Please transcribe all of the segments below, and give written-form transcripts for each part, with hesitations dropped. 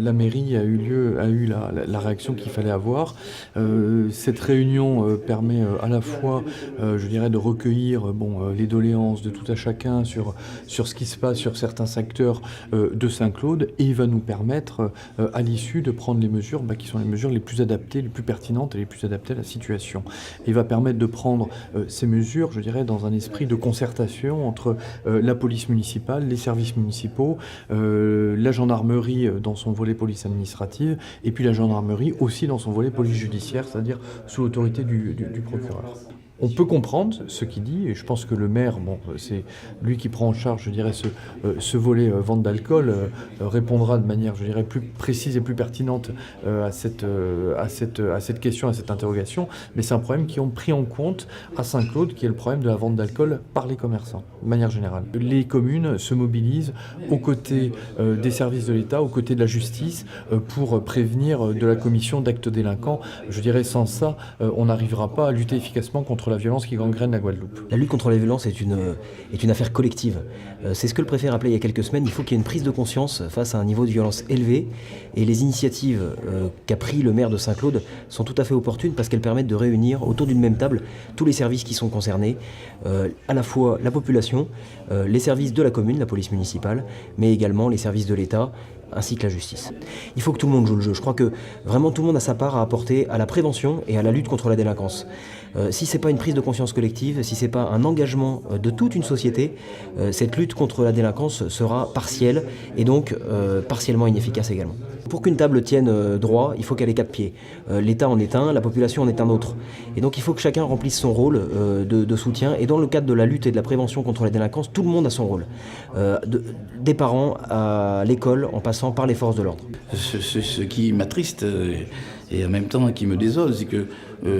la mairie a eu la réaction qu'il fallait avoir. Cette réunion permet à la fois, je dirais, de recueillir les doléances de tout à chacun sur ce qui se passe sur certains secteurs de Saint-Claude, et il va nous permettre à l'issue de prendre les mesures qui sont les mesures les plus adaptées, les plus pertinentes et les plus adaptées à la situation. Et il va permettre de prendre ces mesures, je dirais, dans un esprit de concertation entre la police municipale, les services municipaux, la gendarmerie dans son volet police administrative, et puis la gendarmerie aussi dans son volet police judiciaire, c'est-à-dire sous l'autorité du procureur. On peut comprendre ce qu'il dit, et je pense que le maire, c'est lui qui prend en charge, je dirais, ce volet vente d'alcool, répondra de manière, je dirais, plus précise et plus pertinente à cette question, à cette interrogation. Mais c'est un problème qui ont pris en compte à Saint-Claude, qui est le problème de la vente d'alcool par les commerçants, de manière générale. Les communes se mobilisent aux côtés des services de l'État, aux côtés de la justice, pour prévenir de la commission d'actes délinquants. Je dirais, sans ça, on n'arrivera pas à lutter efficacement contre la violence qui gangrène la Guadeloupe. La lutte contre la violence est une affaire collective. C'est ce que le préfet rappelait il y a quelques semaines. Il faut qu'il y ait une prise de conscience face à un niveau de violence élevé. Et les initiatives qu'a pris le maire de Saint-Claude sont tout à fait opportunes parce qu'elles permettent de réunir autour d'une même table tous les services qui sont concernés, à la fois la population, les services de la commune, la police municipale, mais également les services de l'État, ainsi que la justice. Il faut que tout le monde joue le jeu. Je crois que vraiment tout le monde a sa part à apporter à la prévention et à la lutte contre la délinquance. Si c'est pas une prise de conscience collective, si c'est pas un engagement de toute une société, cette lutte contre la délinquance sera partielle et donc partiellement inefficace également. Pour qu'une table tienne droit, il faut qu'elle ait 4 pieds. L'État en est un, la population en est un autre. Et donc il faut que chacun remplisse son rôle de soutien. Et dans le cadre de la lutte et de la prévention contre la délinquance, tout le monde a son rôle. Des parents à l'école, en passant par les forces de l'ordre. Ce qui m'attriste et en même temps qui me désole, c'est que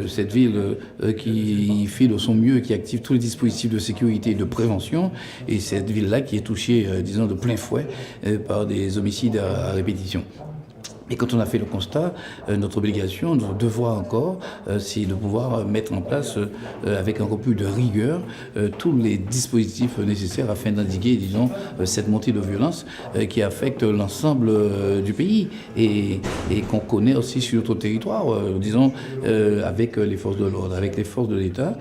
cette ville qui fait de son mieux, qui active tous les dispositifs de sécurité et de prévention, et cette ville-là qui est touchée, de plein fouet par des homicides à répétition. Et quand on a fait le constat, notre obligation, notre devoir encore, c'est de pouvoir mettre en place, avec encore plus de rigueur, tous les dispositifs nécessaires afin d'indiquer, cette montée de violence qui affecte l'ensemble du pays et qu'on connaît aussi sur notre territoire, avec les forces de l'ordre, avec les forces de l'État.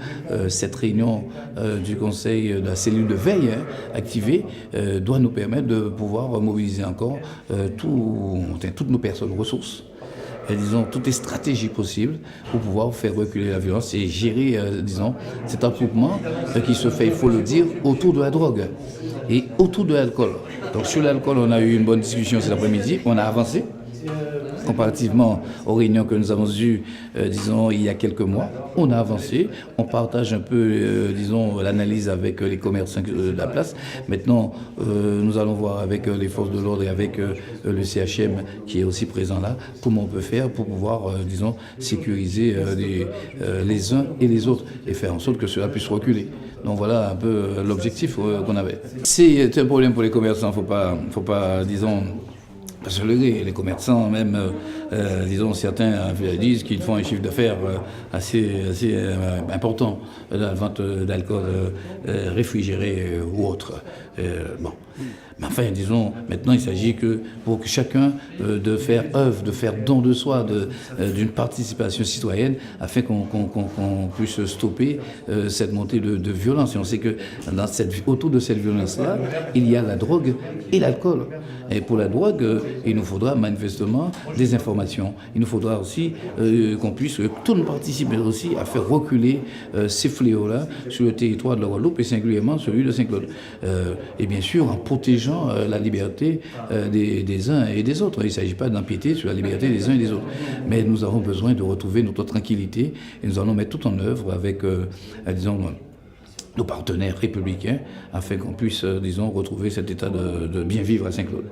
Cette réunion du conseil de la cellule de veille activée doit nous permettre de pouvoir mobiliser encore toutes nos personnes ressources, toutes les stratégies possibles pour pouvoir faire reculer la violence et gérer, cet attroupement qui se fait, il faut le dire, autour de la drogue et autour de l'alcool. Donc sur l'alcool, on a eu une bonne discussion cet après-midi, on a avancé comparativement aux réunions que nous avons eues, il y a quelques mois. On a avancé, on partage un peu, l'analyse avec les commerçants de la place. Maintenant, nous allons voir avec les forces de l'ordre et avec le CHM qui est aussi présent là, comment on peut faire pour pouvoir, sécuriser les uns et les autres et faire en sorte que cela puisse reculer. Donc voilà un peu l'objectif qu'on avait. C'est un problème pour les commerçants, faut pas, parce que les commerçants, même, certains disent qu'ils font un chiffre d'affaires assez important dans la vente d'alcool réfrigéré ou autre. Mais enfin, maintenant, il s'agit pour que chacun de faire œuvre, de faire don de soi, d'une participation citoyenne, afin qu'on puisse stopper cette montée de violence. Et on sait que autour de cette violence-là, il y a la drogue et l'alcool. Et pour la drogue, il nous faudra manifestement des informations. Il nous faudra aussi qu'on puisse, tout nous participer aussi à faire reculer ces fléaux-là sur le territoire de la Guadeloupe et singulièrement celui de Saint-Claude. Et bien sûr, en protégeant la liberté des uns et des autres. Il ne s'agit pas d'empiéter sur la liberté des uns et des autres. Mais nous avons besoin de retrouver notre tranquillité et nous allons mettre tout en œuvre avec, nos partenaires républicains afin qu'on puisse, retrouver cet état de bien vivre à Saint-Claude.